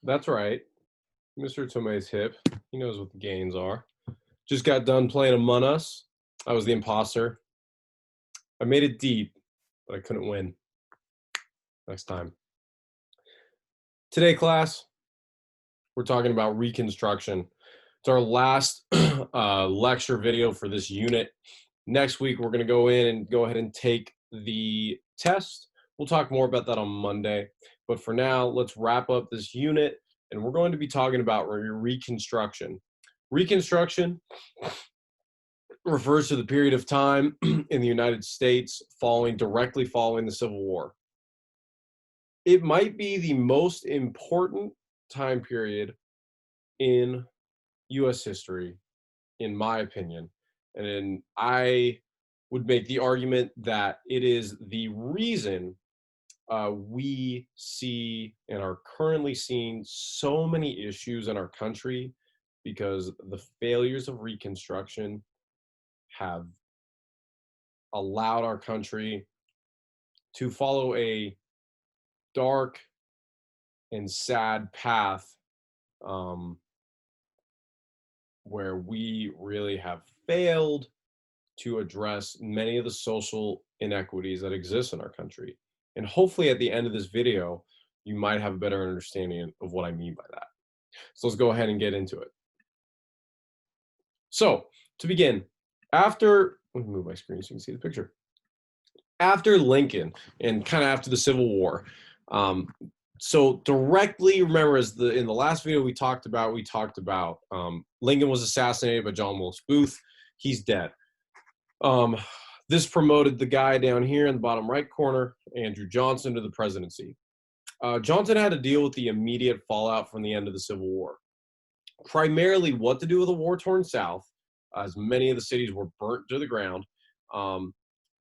That's right. Mr. Tomei's hip. He knows what the gains are. Just got done playing Among Us. I was the imposter. I made it deep, but I couldn't win. Next time. Today, class, we're talking about Reconstruction. It's our last lecture video for this unit. Next week, we're going to go in and go ahead and take the test. We'll talk more about that on Monday. But for now, let's wrap up this unit, and we're going to be talking about Reconstruction. Reconstruction refers to the period of time in the United States directly following the Civil War. It might be the most important time period in U.S. history, in my opinion. And I would make the argument that it is the reason we see and are currently seeing so many issues in our country, because the failures of Reconstruction have allowed our country to follow a dark and sad path, where we really have failed to address many of the social inequities that exist in our country. And hopefully at the end of this video, you might have a better understanding of what I mean by that. So let's go ahead and get into it. So to begin, let me move my screen so you can see the picture. After Lincoln and kind of after the Civil War, so directly, remember, in the last video we talked about Lincoln was assassinated by John Wilkes Booth. He's dead. This promoted the guy down here in the bottom right corner, Andrew Johnson, to the presidency. Johnson had to deal with the immediate fallout from the end of the Civil War. Primarily what to do with the war-torn South, as many of the cities were burnt to the ground,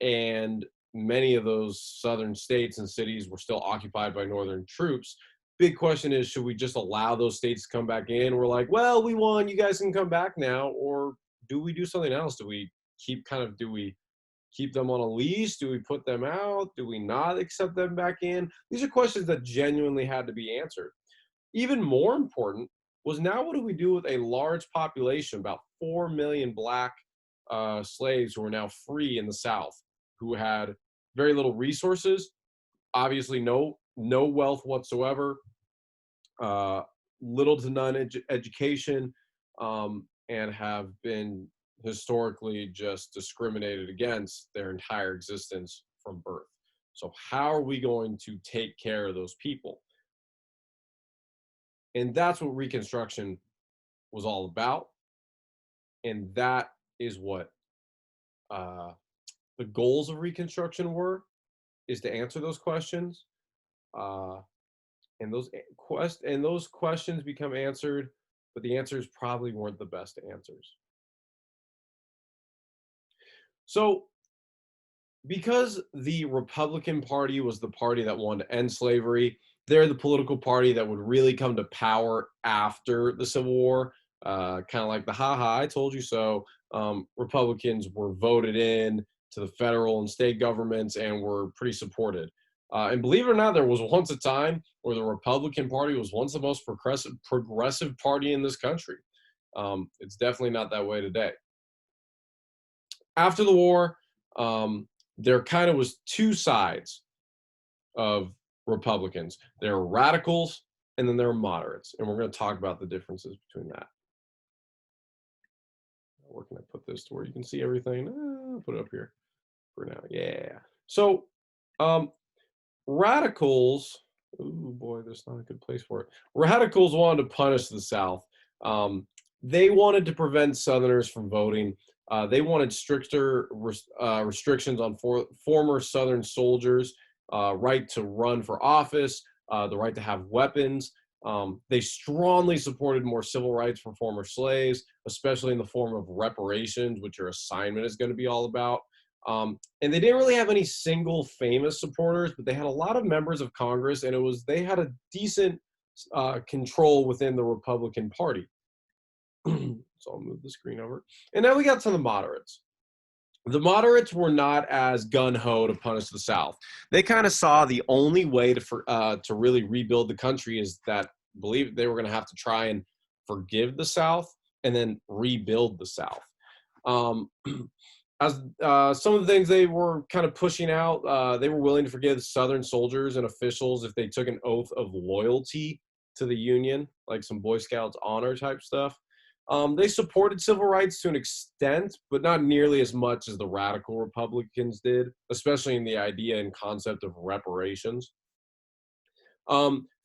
and many of those southern states and cities were still occupied by northern troops. Big question is, should we just allow those states to come back in? We're like, well, we won, you guys can come back now. Or do we do something else? Do we keep them on a leash? Do we put them out? Do we not accept them back in? These are questions that genuinely had to be answered. Even more important was, now what do we do with a large population, about 4 million black slaves who are now free in the South, who had very little resources, obviously no wealth whatsoever, little to none education, and have been historically just discriminated against their entire existence from birth. So how are we going to take care of those people? And that's what Reconstruction was all about. And that is what the goals of Reconstruction is to answer those questions. And those questions become answered, but the answers probably weren't the best answers. So because the Republican Party was the party that wanted to end slavery, they're the political party that would really come to power after the Civil War, kind of like the "ha-ha, I told you so." Republicans were voted in to the federal and state governments and were pretty supported. And believe it or not, there was once a time where the Republican Party was once the most progressive party in this country. It's definitely not that way today. After the war, there kind of was two sides of Republicans. There are radicals, and then there are moderates. And we're going to talk about the differences between that. Where can I put this to where you can see everything? I'll put it up here for now. Yeah. So radicals, oh boy, that's not a good place for it. Radicals wanted to punish the South. They wanted to prevent Southerners from voting. They wanted stricter restrictions on former Southern soldiers, right to run for office, the right to have weapons. They strongly supported more civil rights for former slaves, especially in the form of reparations, which your assignment is going to be all about. And they didn't really have any single famous supporters, but they had a lot of members of Congress, and they had a decent control within the Republican Party. So I'll move the screen over. And now we got to the moderates. The moderates were not as gung-ho to punish the South. They kind of saw the only way to really rebuild the country is that believed they were going to have to try and forgive the South and then rebuild the South. Um, as some of the things they were kind of pushing out, they were willing to forgive Southern soldiers and officials if they took an oath of loyalty to the Union, like some Boy Scouts honor type stuff. They supported civil rights to an extent, but not nearly as much as the radical Republicans did, especially in the idea and concept of reparations.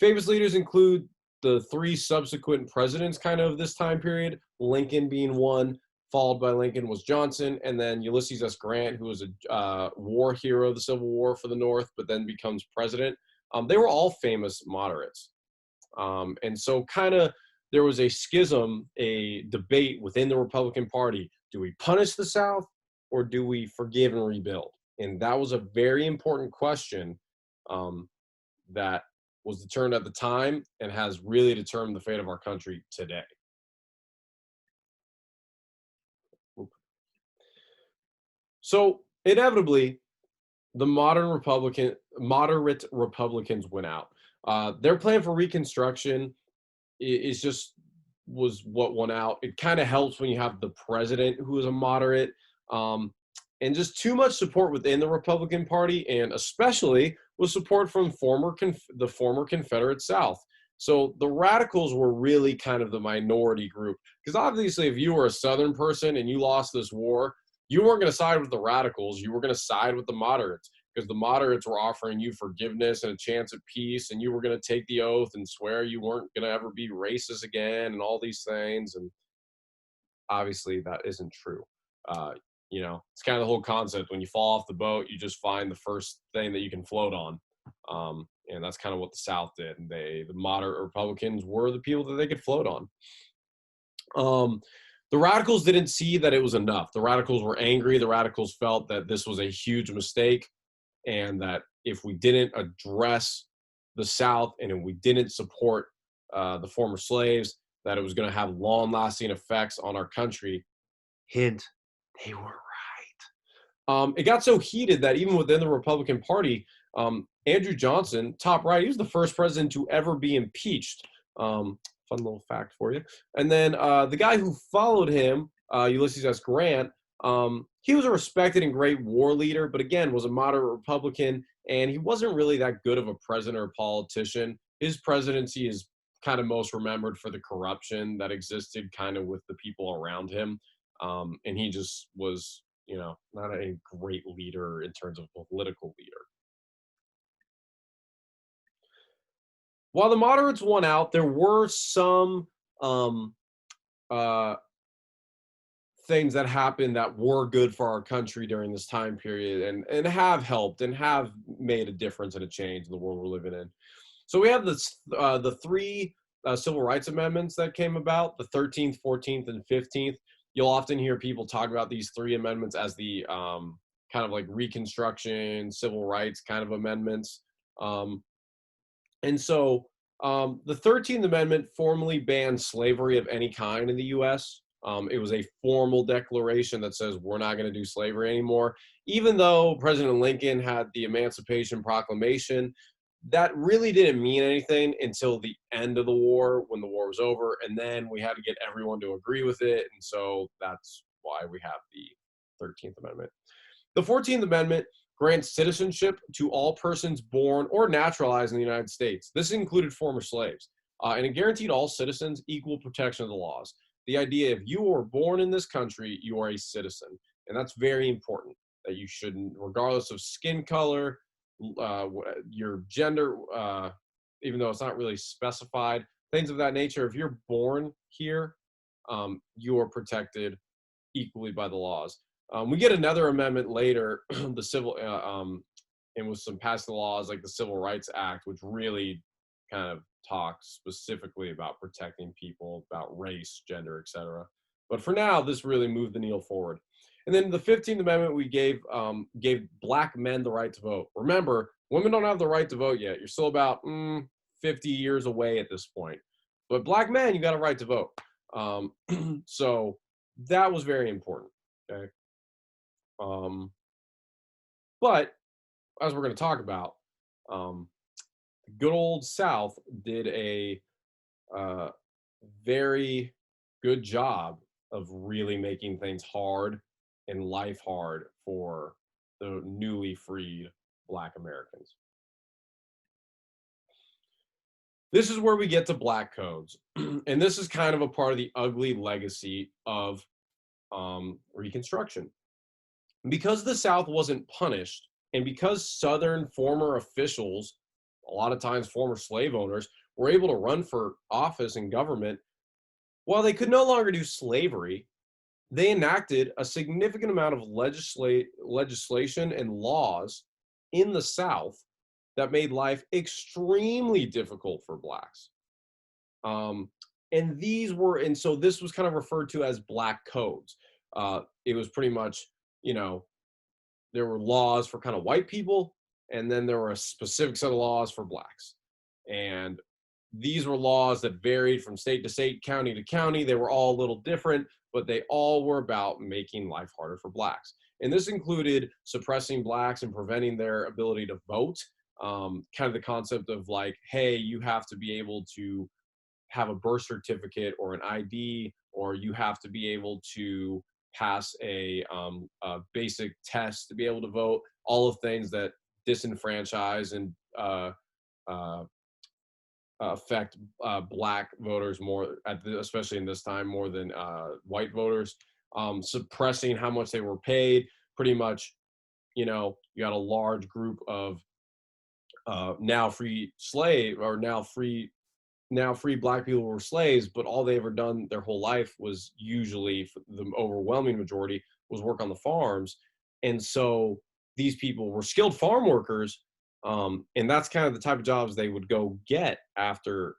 Famous leaders include the three subsequent presidents, kind of this time period. Lincoln being one, followed by Lincoln was Johnson, and then Ulysses S. Grant, who was a war hero of the Civil War for the North, but then becomes president. They were all famous moderates. And so, kind of, there was a schism, a debate within the Republican Party. Do we punish the South or do we forgive and rebuild? And that was a very important question that was determined at the time and has really determined the fate of our country today. So, inevitably, the moderate Republicans went out. Their plan for Reconstruction is just was what won out. It kind of helps when you have the president who is a moderate, um, and just too much support within the Republican Party, and especially with support from the former Confederate South. So the radicals were really kind of the minority group because obviously, if you were a Southern person and you lost this war, you weren't going to side with the radicals. You were going to side with the moderates because the moderates were offering you forgiveness and a chance at peace, and you were going to take the oath and swear you weren't going to ever be racist again and all these things. And obviously, that isn't true. Uh, it's kind of the whole concept. When you fall off the boat, you just find the first thing that you can float on. And that's kind of what the South did. And the moderate Republicans were the people that they could float on. The radicals didn't see that it was enough. The radicals were angry. The radicals felt that this was a huge mistake and that if we didn't address the South and if we didn't support the former slaves, that it was going to have long-lasting effects on our country. Hint, they were right. It got so heated that even within the Republican Party, Andrew Johnson, top right, he was the first president to ever be impeached. Fun little fact for you. And then the guy who followed him, Ulysses S. Grant, he was a respected and great war leader, but again, was a moderate Republican, and he wasn't really that good of a president or politician. His presidency is kind of most remembered for the corruption that existed kind of with the people around him. And he just was, not a great leader in terms of political leader. While the moderates won out, there were some um, uh, things that happened that were good for our country during this time period and have helped and have made a difference and a change in the world we're living in. So we have the three civil rights amendments that came about, the 13th, 14th, and 15th. You'll often hear people talk about these three amendments as the kind of like Reconstruction, civil rights kind of amendments. And so the 13th Amendment formally banned slavery of any kind in the US. It was a formal declaration that says we're not going to do slavery anymore. Even though President Lincoln had the Emancipation Proclamation, that really didn't mean anything until the end of the war when the war was over. And then we had to get everyone to agree with it. And so that's why we have the 13th Amendment. The 14th Amendment grants citizenship to all persons born or naturalized in the United States. This included former slaves, and it guaranteed all citizens equal protection of the laws. The idea if you were born in this country, you are a citizen. And that's very important that you shouldn't, regardless of skin color, your gender, even though it's not really specified, things of that nature. If you're born here, you are protected equally by the laws. We get another amendment later, the civil, and with some passing laws like the Civil Rights Act, which really kind of talks specifically about protecting people, about race, gender, etc. But for now, this really moved the needle forward. And then the 15th Amendment, we gave Black men the right to vote. Remember, women don't have the right to vote yet. You're still about 50 years away at this point. But Black men, you got a right to vote. So that was very important. Okay. But as we're going to talk about, the good old South did a uh, very good job of really making things hard and life hard for the newly freed Black Americans. This is where we get to black codes. And this is kind of a part of the ugly legacy of Reconstruction. Because the South wasn't punished, and because Southern former officials, a lot of times former slave owners, were able to run for office in government, while they could no longer do slavery, they enacted a significant amount of legislation and laws in the South that made life extremely difficult for blacks. Um, and so this was kind of referred to as black codes. It was pretty much, you know, there were laws for kind of white people, and then there were a specific set of laws for blacks. And these were laws that varied from state to state, county to county. They were all a little different, but they all were about making life harder for blacks. And this included suppressing blacks and preventing their ability to vote. Kind of the concept of like, hey, you have to be able to have a birth certificate or an ID, or you have to be able to pass a basic test to be able to vote. All of things that disenfranchise and uh, affect black voters more, especially in this time, more than white voters. Suppressing how much they were paid. Pretty much, you got a large group of now free slave or now free black people were slaves, but all they ever done their whole life was usually, for the overwhelming majority, was work on the farms. And so these people were skilled farm workers, and that's kind of the type of jobs they would go get after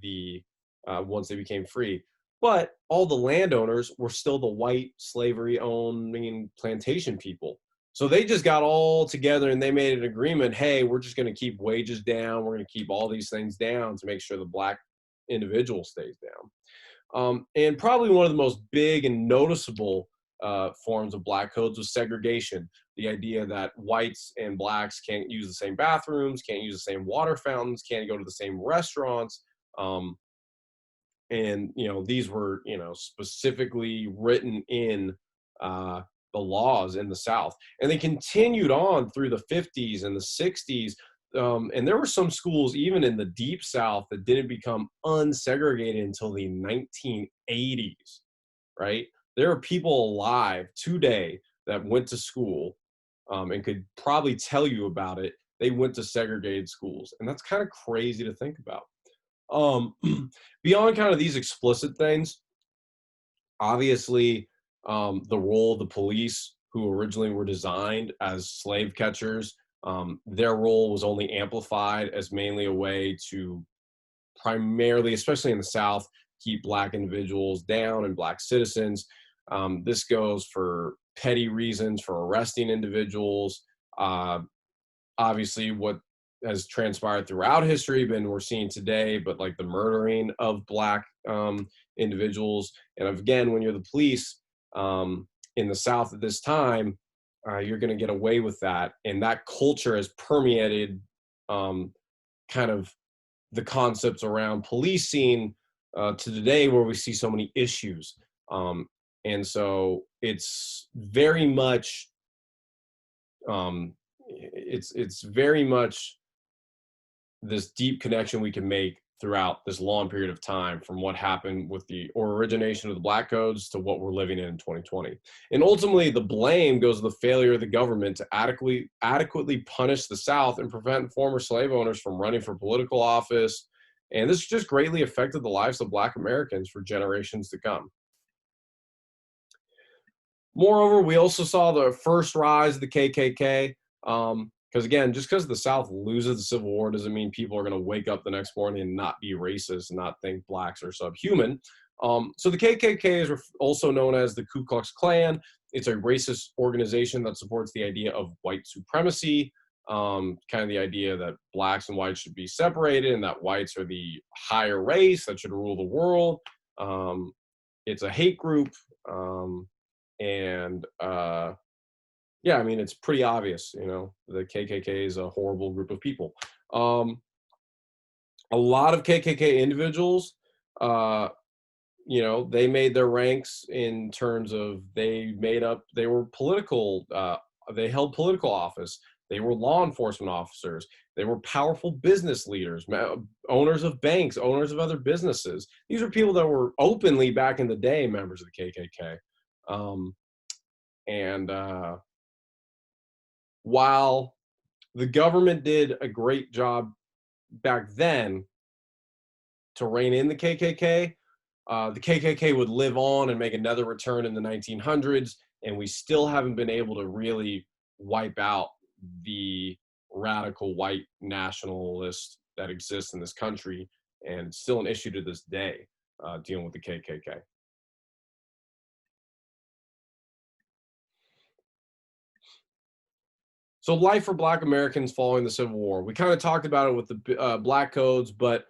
the once they became free. But all the landowners were still the white slavery owning plantation people. So they just got all together and they made an agreement. Hey, we're just going to keep wages down. We're going to keep all these things down to make sure the black individual stays down. And probably one of the most big and noticeable forms of black codes was segregation. The idea that whites and blacks can't use the same bathrooms, can't use the same water fountains, can't go to the same restaurants. And these were specifically written in the laws in the South, and they continued on through the 50s and the 60s. And there were some schools even in the deep South that didn't become unsegregated until the 1980s. Right, there are people alive today that went to school and could probably tell you about it. They went to segregated schools, and that's kind of crazy to think about. um Beyond kind of these explicit things, obviously, the role of the police, who originally were designed as slave catchers, their role was only amplified as mainly a way to primarily, especially in the South, keep black individuals down and black citizens. This goes for petty reasons for arresting individuals. uh, Obviously, what has transpired throughout history, and we're seeing today, but like the murdering of black individuals. And again, when you're the police in the South at this time, you're going to get away with that. And that culture has permeated kind of the concepts around policing to today, where we see so many issues. And so it's very much it's very much this deep connection we can make throughout this long period of time, from what happened with the origination of the black codes to what we're living in 2020. And ultimately the blame goes to the failure of the government to adequately punish the South and prevent former slave owners from running for political office. And this just greatly affected the lives of black Americans for generations to come. Moreover, we also saw the first rise of the KKK. Because again, just because the South loses the Civil War doesn't mean people are going to wake up the next morning and not be racist and not think blacks are subhuman. So the KKK is also known as the Ku Klux Klan. It's a racist organization that supports the idea of white supremacy, kind of the idea that blacks and whites should be separated and that whites are the higher race that should rule the world. It's a hate group. And Yeah, I mean, it's pretty obvious, the KKK is a horrible group of people. Um, A lot of KKK individuals, uh, they made their ranks in terms of they were political, they held political office. They were law enforcement officers. They were powerful business leaders, owners of banks, owners of other businesses. These are people that were openly back in the day members of the KKK. Um, and while the government did a great job back then to rein in the KKK would live on and make another return in the 1900s, and we still haven't been able to really wipe out the radical white nationalist that exists in this country, and it's still an issue to this day, dealing with the KKK. So, life for Black Americans following the Civil War. We kind of talked about it with the Black Codes, but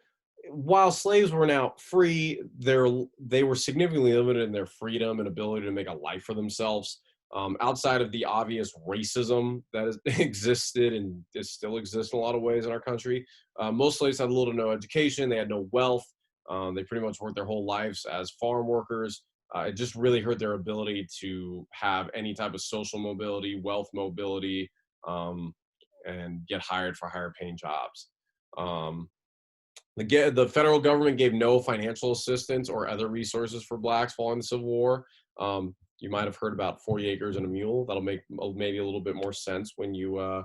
while slaves were now free, they were significantly limited in their freedom and ability to make a life for themselves. Outside of the obvious racism that has existed and still exists in a lot of ways in our country, most slaves had little to no education. They had no wealth. They pretty much worked their whole lives as farm workers. It just really hurt their ability to have any type of social mobility, wealth mobility, um, and get hired for higher paying jobs. Um, the federal government gave no financial assistance or other resources for blacks following the Civil War. You might have heard about 40 acres and a mule. That'll make maybe a little bit more sense when you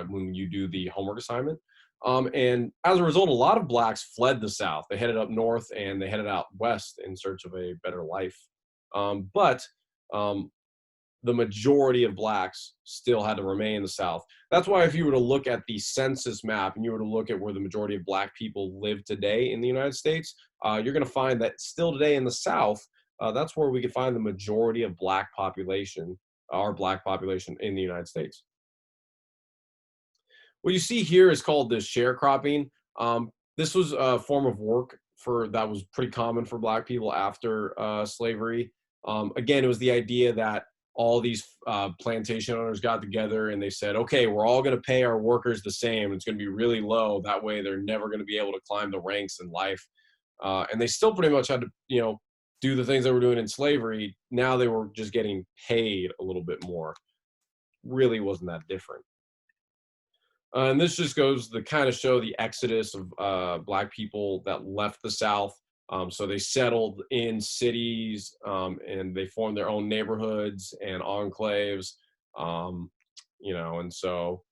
when you do the homework assignment. And as a result, a lot of blacks fled the South. They headed up north and they headed out west in search of a better life. But the majority of blacks still had to remain in the South. That's why if you were to look at the census map and you were to look at where the majority of black people live today in the United States, you're going to find that still today in the South, that's where we can find the majority of black population, our black population in the United States. What you see here is called the sharecropping. This was a form of work that was pretty common for black people after slavery. Again, it was the idea that all these plantation owners got together and they said, okay, we're all going to pay our workers the same. It's going to be really low. That way they're never going to be able to climb the ranks in life. And they still pretty much had to, do the things they were doing in slavery. Now they were just getting paid a little bit more. Really wasn't that different. And this just goes to kind of show the exodus of black people that left the South. So they settled in cities and they formed their own neighborhoods and enclaves, um, and so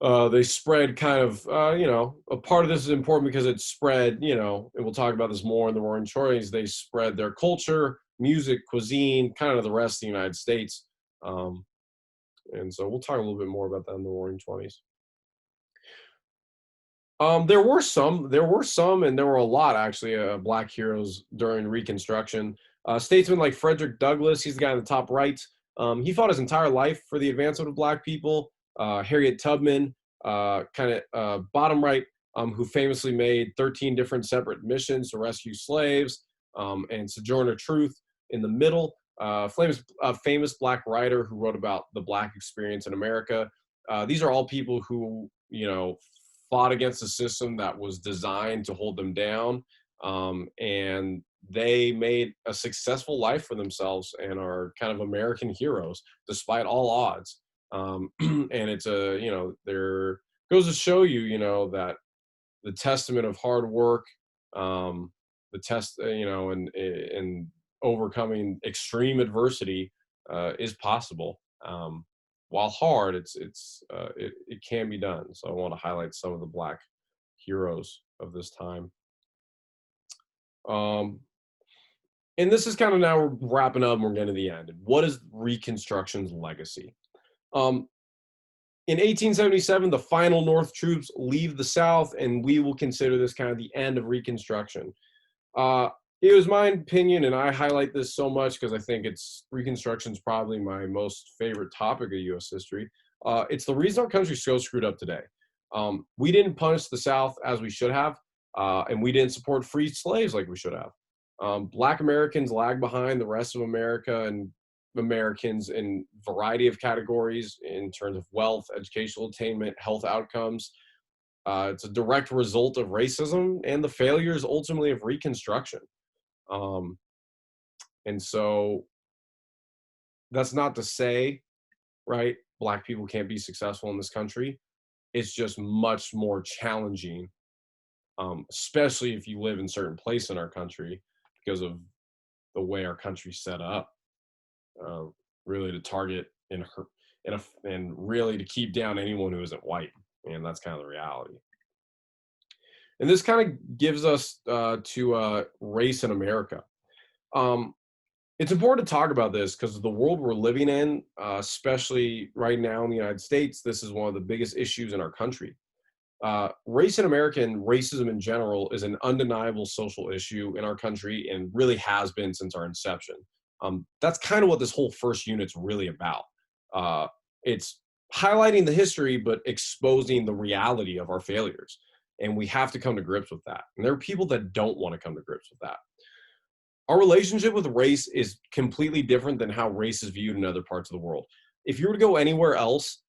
they spread kind of, a part of this is important because it spread, and we'll talk about this more in the Roaring Twenties. They spread their culture, music, cuisine, kind of the rest of the United States. And so we'll talk a little bit more about that in the Roaring Twenties. There were some, and there were a lot actually, black heroes during Reconstruction. Statesmen like Frederick Douglass, he's the guy in the top right. He fought his entire life for the advancement of black people. Harriet Tubman, kind of bottom right, who famously made 13 different separate missions to rescue slaves, and Sojourner Truth in the middle, famous black writer who wrote about the black experience in America. These are all people who, fought against a system that was designed to hold them down. And they made a successful life for themselves and are kind of American heroes despite all odds. And it's there goes to show you, that the testament of hard work, the test, and overcoming extreme adversity is possible. While hard, it can be done. So I want to highlight some of the black heroes of this time. Um, and this is kind of now we're wrapping up and we're getting to the end. What is Reconstruction's legacy? Um, in 1877, the final North troops leave the South, and we will consider this kind of the end of Reconstruction. It was my opinion, and I highlight this so much because I think Reconstruction is probably my most favorite topic of U.S. history. It's the reason our country's so screwed up today. We didn't punish the South as we should have, and we didn't support free slaves like we should have. Black Americans lag behind the rest of America and Americans in a variety of categories in terms of wealth, educational attainment, health outcomes. It's a direct result of racism and the failures ultimately of Reconstruction. Um, and so that's not to say, right, Black people can't be successful in this country. It's just much more challenging, especially if you live in certain place in our country because of the way our country's set up. Uh, really to target and really to keep down anyone who isn't white, and that's kind of the reality. And this kind of gives us to race in America. Um, it's important to talk about this because the world we're living in, especially right now in the United States, this is one of the biggest issues in our country. Race in America and racism in general is an undeniable social issue in our country and really has been since our inception. That's kind of what this whole first unit's really about. It's highlighting the history, but exposing the reality of our failures. And we have to come to grips with that. And there are people that don't want to come to grips with that. Our relationship with race is completely different than how race is viewed in other parts of the world. If you were to go anywhere else,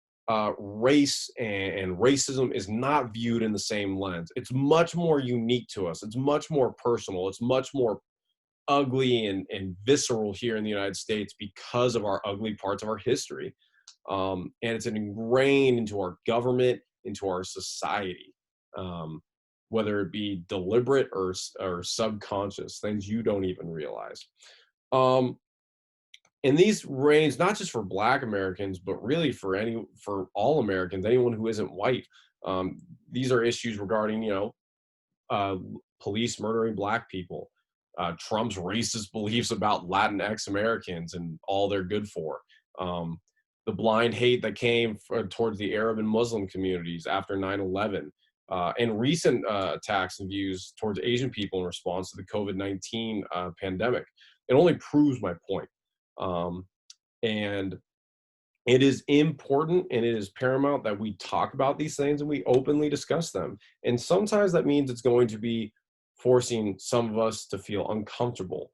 race and racism is not viewed in the same lens. It's much more unique to us. It's much more personal. It's much more ugly and visceral here in the United States because of our ugly parts of our history. And it's ingrained into our government, into our society, whether it be deliberate or subconscious, things you don't even realize. Um, and these reigns not just for Black Americans, but really for all Americans, anyone who isn't white. These are issues regarding, uh, police murdering Black people, Trump's racist beliefs about Latinx Americans and all they're good for, the blind hate that came towards the Arab and Muslim communities after 9/11, and recent attacks and views towards Asian people in response to the COVID-19 pandemic. It only proves my point. Um, and it is important and it is paramount that we talk about these things and we openly discuss them. And sometimes that means it's going to be forcing some of us to feel uncomfortable.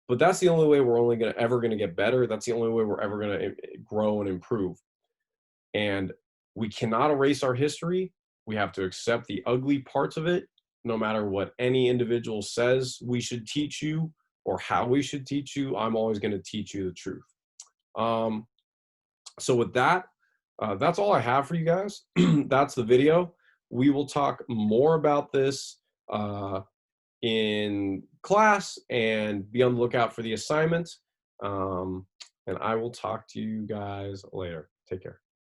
But that's the only way we're only going to ever going to get better. That's the only way we're ever going to grow and improve. And we cannot erase our history. We have to accept the ugly parts of it, no matter what any individual says we should teach you or how we should teach you. I'm always going to teach you the truth. Um, So with that, that's all I have for you guys. That's the video. We will talk more about this in class and be on the lookout for the assignment. And I will talk to you guys later. Take care.